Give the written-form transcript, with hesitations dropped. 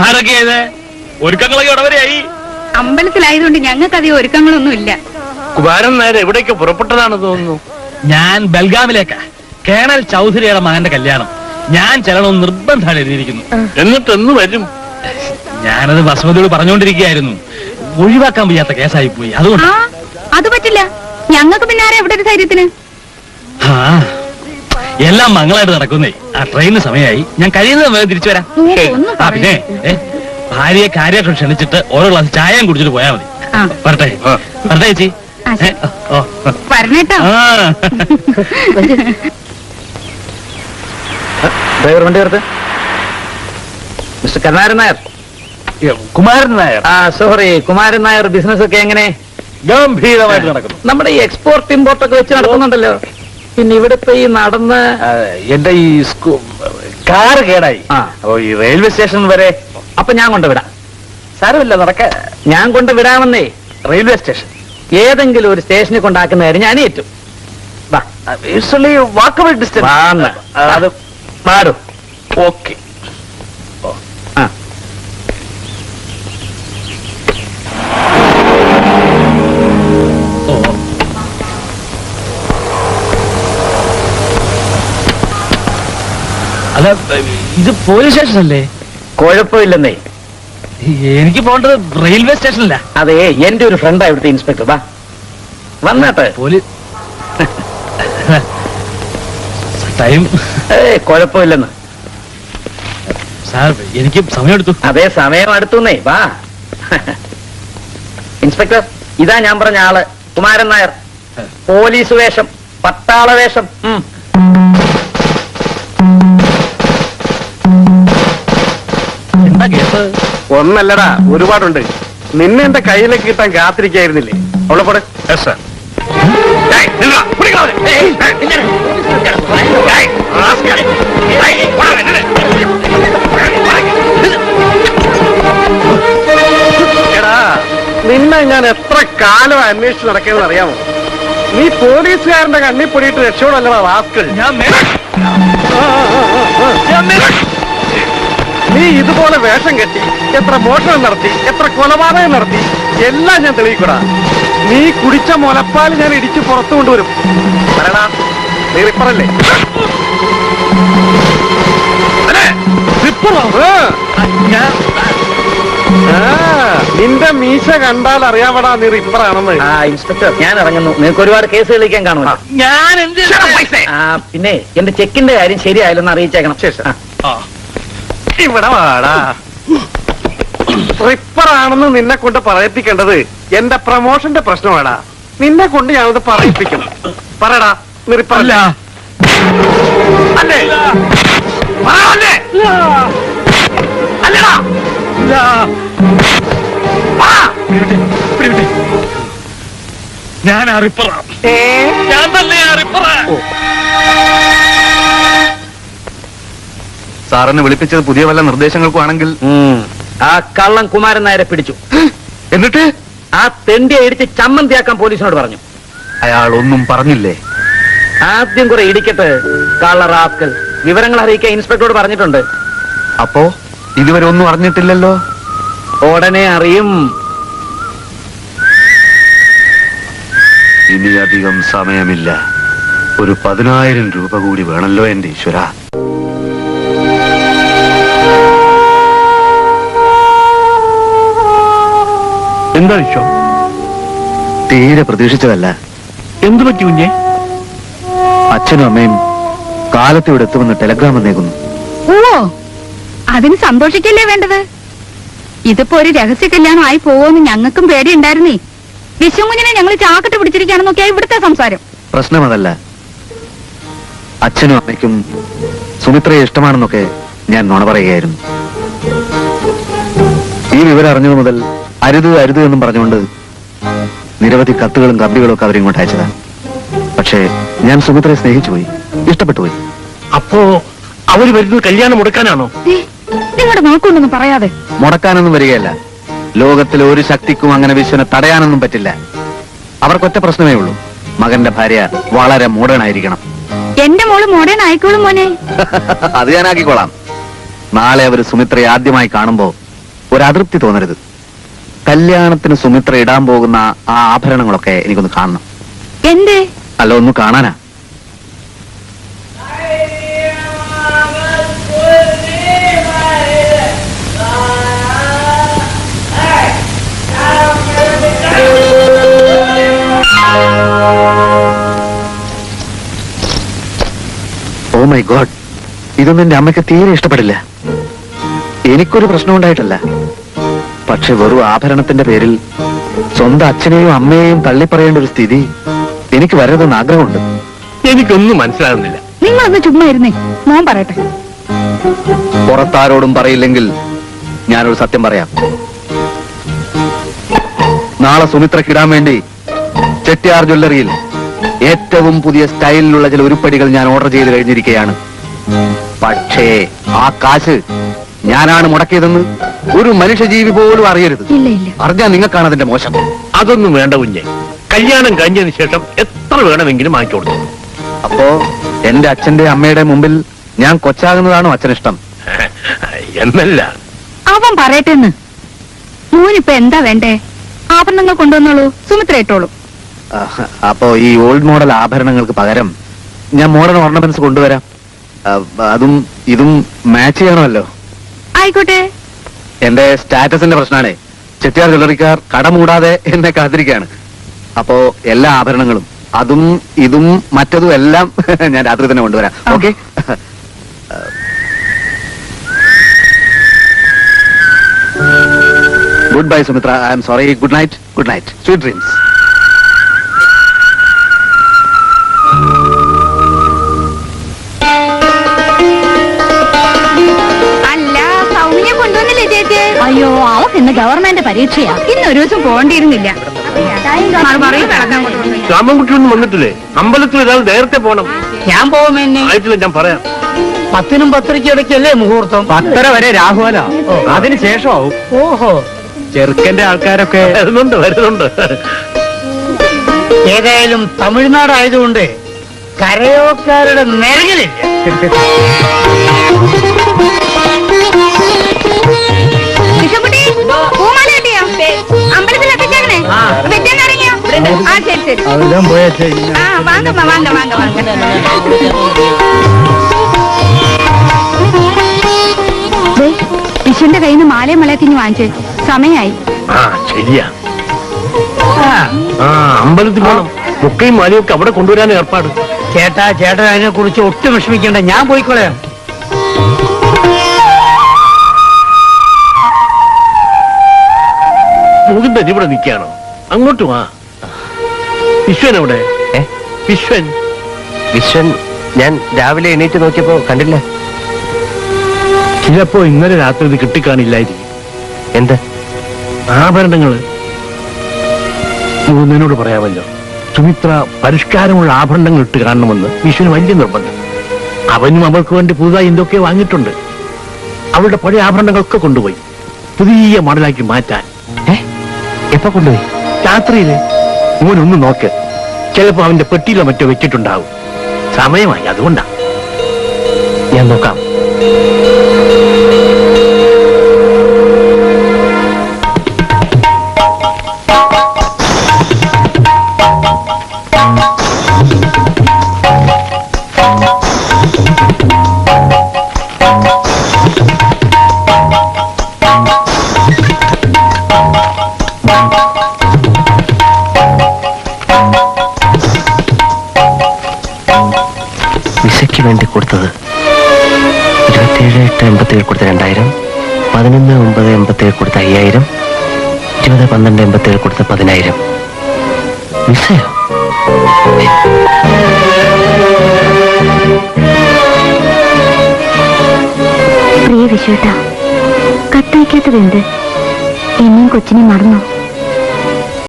ആരൊക്കെയത്? ഒരുക്കങ്ങളൊക്കെ ഉടവരെയായി. അമ്പലത്തിലായതുകൊണ്ട് ഞങ്ങൾക്ക് അധികം ഒരുക്കങ്ങളൊന്നും ഇല്ല. കുമാരൻ നായർ എവിടേക്ക് പുറപ്പെട്ടതാണെന്ന് തോന്നുന്നു. ഞാൻ ബൽഗാമിലേക്കാ. കേണൽ ചൗധരിയുടെ മകന്റെ കല്യാണം. ഞാൻ ചെല്ലണമെന്ന് നിർബന്ധമാണ് എഴുതിയിരിക്കുന്നു. എന്നിട്ട് എന്ന് വരും? ഞാനത് ബസ്മതിയോട് പറഞ്ഞുകൊണ്ടിരിക്കുകയായിരുന്നു. ഒഴിവാക്കാൻ വയ്യാത്ത കേസായി പോയി. അതുകൊണ്ട് അത് പറ്റില്ല. ഞങ്ങൾക്ക് പിന്നെ ആരാ എവിടെ ഒരു ധൈര്യത്തിന്? എല്ലാം മംഗളായിട്ട് നടക്കുന്നേ. ആ ട്രെയിനിന് സമയമായി. ഞാൻ കഴിയുന്നത് തിരിച്ചു വരാം. പിന്നെ ഭാര്യയെ കാര്യമായിട്ട് ക്ഷണിച്ചിട്ട് ഓരോ ഗ്ലാസ് ചായയും കുടിച്ചിട്ട് പോയാൽ മതി. വരട്ടെ വരട്ടെ ചേച്ചി. പറഞ്ഞേട്ടോ. ഡ്രൈവർ വണ്ടി എടുത്ത്. Mister Karunakaran Nair. Kumaran Nair. Sorry, Kumaran Nair. Business ഒക്കെ എങ്ങനെ? ഗംഭീരമായിട്ട് നടക്കുന്നു. നമ്മുടെ ഈ എക്സ്പോർട്ട് ഇമ്പോർട്ട് ഒക്കെ വെച്ച് നടക്കുന്നുണ്ടല്ലോ. പിന്നെ ഇവിടുത്തെ ഈ നടന്ന് എന്റെ ഈ കാറ് കേടായി. അപ്പൊ ഈ റെയിൽവേ സ്റ്റേഷൻ വരെ. അപ്പൊ ഞാൻ കൊണ്ടുവിടാം. സാരമില്ല, നടക്ക. ഞാൻ കൊണ്ടുവിടാമെന്നേ. റെയിൽവേ സ്റ്റേഷൻ ഏതെങ്കിലും ഒരു സ്റ്റേഷനിൽ കൊണ്ടാക്കുന്ന കാര്യം ഞാൻ ഏറ്റു. Walkable distance. അത് മാറും. ഓക്കെ. അല്ല, ഇത് പോലീസ് സ്റ്റേഷൻ അല്ലേ? കുഴപ്പമില്ലെന്നേ. എനിക്ക് പോകേണ്ടത് റെയിൽവേ സ്റ്റേഷനല്ല. അതെ, എന്റെ ഒരു ഫ്രണ്ടാ ഇവിടുത്തെ ഇൻസ്പെക്ടർ. വാ വന്നാട്ടെ. ടൈം കുഴപ്പമില്ലെന്ന്. സാർ, എനിക്ക് സമയമെടുത്തു. അതെ, സമയം അടുത്തുന്നേ. വാ ഇൻസ്പെക്ടർ, ഇതാ ഞാൻ പറഞ്ഞ ആള്, കുമാരൻ നായർ. പോലീസ് വേഷം, പട്ടാള വേഷം. എന്താ കേസ്? ഒന്നല്ലടാ, ഒരുപാടുണ്ട്. നിന്നെ എന്റെ കയ്യിലേക്ക് കിട്ടാൻ കാത്തിരിക്കായിരുന്നില്ലേ? അവളെ പോടെ. എടാ, നിന്നെ ഞാൻ എത്ര കാലം അന്വേഷിച്ച് നടക്കുന്നത് അറിയാമോ? നീ പോലീസുകാരന്റെ കണ്ണിൽ പൊടിയിട്ട് രക്ഷയോടല്ലടാ റാസ്കൾ. നീ ഇതുപോലെ വേഷം കെട്ടി എത്ര മോഷണം നടത്തി, എത്ര കൊലപാതകം നടത്തി, എല്ലാം ഞാൻ തെളിയിക്കൂടാ. നീ കുടിച്ച മുലപ്പാൽ ഞാൻ ഇടിച്ച് പുറത്തു കൊണ്ടുവരും. പറയടാ, നീ റിപ്പറല്ലേ? നിന്റെ മീശ കണ്ടാൽ അറിയാവടാ നീ റിപ്പറാണെന്ന്. ഇൻസ്പെക്ടർ, ഞാൻ ഇറങ്ങുന്നു. നിങ്ങൾക്ക് ഒരുപാട് കേസ് കളിക്കാൻ കാണുമല്ലോ. പിന്നെ എന്റെ ചെക്കിന്റെ കാര്യം ശരിയായാലൊന്ന് അറിയിച്ചേക്കണം. ശേഷം ഇവിടെ വാടാ. റിപ്പറാണെന്ന് നിന്നെ കൊണ്ട് പറയിപ്പിക്കേണ്ടത് എന്റെ പ്രമോഷന്റെ പ്രശ്നമാടാ. നിന്നെ കൊണ്ട് ഞാനത് പറയിപ്പിക്കും. പറയടാ, നീ റിപ്പറല്ല അല്ലേ? അല്ലടാ. ഞാൻ റിപ്പറാ. ഞാൻ തന്നെ റിപ്പറാ. സാറിനെ വിളിപ്പിച്ചത് പുതിയ വല്ല നിർദ്ദേശങ്ങൾക്കും ആണെങ്കിൽ. ആ കള്ളൻ കുമാരൻ നായരെ പിടിച്ചു. എന്നിട്ട് ആ തെണ്ടിയെ ഇടിച്ച് ചമ്മന്തിയാക്കാൻ പോലീസിനോട് പറഞ്ഞു. അയാൾ ഒന്നും പറഞ്ഞില്ലേ? ആദ്യം കുറെ ഇടിക്കട്ടെ കള്ള റാസ്കൽ. വിവരങ്ങൾ അറിയിക്കാൻ ഇൻസ്പെക്ടറോട് പറഞ്ഞിട്ടുണ്ട്. അപ്പോ ഇതുവരെ ഒന്നും അറിഞ്ഞിട്ടില്ലല്ലോ? ഉടനെ അറിയും. ഇനി അധികം സമയമില്ല. ഒരു 10,000 രൂപ കൂടി വേണല്ലോ എന്റെ ഈശ്വര. എന്താ വിഷയം? തീരെ പ്രതീക്ഷിച്ചതല്ല. എന്തു പറ്റി കുഞ്ഞെ? അച്ഛനും അമ്മയും കാലത്ത് ഇവിടെ എത്തുമെന്ന് ടെലഗ്രാം വന്നേക്കുന്നു. ഓ, അതിന് സന്തോഷിക്കല്ലേ വേണ്ടത്. ഇതിപ്പോ ഒരു രഹസ്യ കല്യാണം ആയി പോവോന്ന് ഞങ്ങൾക്കും പേടിയുണ്ടായിരുന്നേ. വിശ്വകുഞ്ഞിനെ ഞങ്ങൾ ചാക്കിട്ട് പിടിച്ചിരിക്കുകയാണെന്നൊക്കെയാ ഇവിടുത്തെ സംസാരം. പ്രശ്നം അതല്ല. അച്ഛനും അമ്മയ്ക്കും സുമിത്രയെ ഇഷ്ടമാണെന്നൊക്കെ ഞാൻ നുണ പറയുകയായിരുന്നു. ഈ വിവരം അറിഞ്ഞതു മുതൽ അരുത് അരുത് എന്നും പറഞ്ഞുകൊണ്ട് നിരവധി കത്തുകളും കമ്പികളും ഒക്കെ അവരിങ്ങോട്ട് അയച്ചതാ. പക്ഷേ ഞാൻ സുമിത്രയെ സ്നേഹിച്ചു പോയി, ഇഷ്ടപ്പെട്ടു പോയി. അപ്പോ അവര് വരുന്നത് കല്യാണം മുടക്കാനാണോ? നിങ്ങളുടെ നോക്കൊണ്ടൊന്നും പറയാതെ. മുടക്കാനൊന്നും വരികയല്ല. ലോകത്തിലെ ഒരു ശക്തിക്കും അങ്ങനെ വിശ്വനെ തടയാനൊന്നും പറ്റില്ല. അവർക്കൊറ്റ പ്രശ്നമേ ഉള്ളൂ, മകന്റെ ഭാര്യ വളരെ മോഡേൺ ആയിരിക്കണം. എന്റെ മോള് മോഡേൺ ആയിക്കോളും മോനെ. അത് ഞാൻ ആക്കിക്കോളാം. നാളെ അവര് സുമിത്രയെ ആദ്യമായി കാണുമ്പോ ഒരു അതൃപ്തി തോന്നരുത്. കല്യാണത്തിന് സുമിത്ര ഇടാൻ പോകുന്ന ആ ആഭരണങ്ങളൊക്കെ എനിക്കൊന്ന് കാണണം. എന്തേ? അല്ല, ഒന്ന് കാണാനാ. ഓ മൈ ഗോഡ്, ഇതൊന്നും എന്റെ അമ്മയ്ക്ക് തീരെ ഇഷ്ടപ്പെടില്ല. എനിക്കൊരു പ്രശ്നം ഉണ്ടായിട്ടല്ല, പക്ഷെ വെറും ആഭരണത്തിന്റെ പേരിൽ സ്വന്തം അച്ഛനെയും അമ്മയെയും തള്ളിപ്പറയേണ്ട ഒരു സ്ഥിതി എനിക്ക് വരരുതെന്ന് ആഗ്രഹമുണ്ട്. എനിക്കൊന്നും മനസ്സിലാകുന്നില്ല. നിങ്ങളൊന്ന് ചുമ്മാ ഇരുന്നേ, മോൻ പറയട്ടെ. പുറത്താരോടും പറയില്ലെങ്കിൽ ഞാനൊരു സത്യം പറയാം. നാളെ സുമിത്രക്കിടാൻ വേണ്ടി ചെട്ടിയാർ ജ്വല്ലറിയിൽ ഏറ്റവും പുതിയ സ്റ്റൈലിലുള്ള ചില ഉരുപ്പടികൾ ഞാൻ ഓർഡർ ചെയ്ത് കഴിഞ്ഞിരിക്കുകയാണ്. പക്ഷേ ആ കാശ് ഞാനാണ് മുടക്കിയതെന്ന് ഒരു മനുഷ്യജീവി പോലും അറിയരുത്. ഇല്ല ഇല്ല, അറിഞ്ഞാൽ നിങ്ങൾക്കാണ് അതിന്റെ മോശം. അതൊന്നും വേണ്ട കുഞ്ഞെ. കല്യാണം കഴിഞ്ഞതിന് ശേഷം എത്ര വേണമെങ്കിലും വാങ്ങിച്ചു കൊടുത്തു. അപ്പോ എന്റെ അച്ഛന്റെ അമ്മയുടെ മുമ്പിൽ ഞാൻ കൊച്ചാകുന്നതാണോ അച്ഛനിഷ്ടം? എന്നല്ല, അവൻ പറയട്ടെന്ന്. മോനിപ്പൊ എന്താ വേണ്ടേ? ആഭരണങ്ങൾ കൊണ്ടുവന്നോളൂ, സുമിത്ര ഇട്ടോളൂ. അപ്പോ ഈ ഓൾഡ് മോഡൽ ആഭരണങ്ങൾക്ക് പകരം ഞാൻ മോഡേൺ ഓർണമെന്റ്സ് കൊണ്ടുവരാം. അതും ഇതും മാച്ച് ചെയ്യണമല്ലോ. ആയിക്കോട്ടെ. എന്റെ സ്റ്റാറ്റസിന്റെ പ്രശ്നമാണേ. ചെട്ടിയാർ ജ്വല്ലറിക്കാർ കട മൂടാതെ എന്നെ കാത്തിരിക്കുകയാണ്. അപ്പോ എല്ലാ ആഭരണങ്ങളും, അതും ഇതും മറ്റതും എല്ലാം ഞാൻ രാത്രി തന്നെ കൊണ്ടുവരാം. Okay? Good bye Sumitra. I am sorry. Good night. Good night. Sweet dreams. അല്ല, സൗമ്യ കൊണ്ടുവന്നില്ലേ ചേച്ചി? അയ്യോ, അവക്ക് ഇന്ന് ഗവൺമെന്റ് പരീക്ഷയാ. ഇന്ന് ഒരു ദിവസം പോകേണ്ടിയിരുന്നില്ല. രാമൻകുട്ടിയൊന്നും വന്നിട്ടില്ലേ? അമ്പലത്തിൽ ഒരാൾ നേരത്തെ പോണം. ഞാൻ പോകുമെന്നെ. ആയിട്ടില്ല, ഞാൻ പറയാം. 10നും 10:30 ഇടയ്ക്കല്ലേ മുഹൂർത്തം? 10:30 വരെ രാഹുല. അതിന് ശേഷമാവും. ഓഹോ, ചെറുക്കന്റെ ആൾക്കാരൊക്കെ വരുന്നുണ്ട്. ഏതായാലും തമിഴ്നാട് ആയതുകൊണ്ട് കരയോക്കാരുടെ നിരകലില്ല. കൃഷ്ണൻകുട്ടി, പൂമാല കിട്ടിയോ? അമ്പലത്തിൽ എത്തിച്ചേക്കണേ. വെച്ചെന്നിറങ്ങിയോ? ആ ശരി ശരി. അതെല്ലാം പോയാ ആ വാങ്ങമ്മ, വാങ്ങ. വിഷുവിന്റെ കയ്യിൽ നിന്ന് മാലയും മലയത്തിഞ്ഞ് വാങ്ങിച്ചേ. സമയായി. ആ ശരിയാ. അമ്പലത്തിൽ പോണം. മുക്കയും മാലയും ഒക്കെ അവിടെ കൊണ്ടുവരാൻ ഏർപ്പാട്. ചേട്ടാ അതിനെ കുറിച്ച് ഒട്ടും വിഷമിക്കേണ്ട, ഞാൻ പോയിക്കോളാം. മുകുന്ദൻ ഇവിടെ നിൽക്കുകയാണോ? അങ്ങോട്ട് വാ. വിശ്വൻ എവിടെ? വിശ്വൻ ഞാൻ രാവിലെ എണീറ്റ് നോക്കിയപ്പോ കണ്ടില്ല. ചിലപ്പോ ഇന്നലെ രാത്രി ഇത് കിട്ടിക്കാണില്ലായിരിക്കും. എന്ത് ആഭരണങ്ങള്? മുകുന്ദനോട് പറയാമല്ലോ. സുമിത്ര പരിഷ്കാരമുള്ള ആഭരണങ്ങൾ ഇട്ട് കാണണമെന്ന് വിശ്വന് വലിയ നിർബന്ധം. അവനും അവൾക്ക് വേണ്ടി പുതുതായി എന്തൊക്കെ വാങ്ങിയിട്ടുണ്ട്. അവളുടെ പഴയ ആഭരണങ്ങളൊക്കെ കൊണ്ടുപോയി പുതിയ മോഡലാക്കി മാറ്റാൻ. എപ്പോ കൊണ്ടുപോയി? രാത്രിയില്. മോനൊന്ന് നോക്ക്. ചിലപ്പോ അവന്റെ പെട്ടിയിലോ മറ്റോ വെച്ചിട്ടുണ്ടാവും. സമയമായി, അതുകൊണ്ടാ. ഞാൻ നോക്കാം. വിസയ്ക്ക് വേണ്ടി കൊടുത്തത് 27/8/87 കൊടുത്ത 2000, 11/9/87 കൊടുത്ത 5000, 20/12/87 കൊടുത്ത 10000. വിസയോ? പ്രിയ വിശ്വേട്ടാ, കത്തയക്കാത്തത് എന്ത്? എന്നെയും കൊച്ചിനെ മറന്നോ?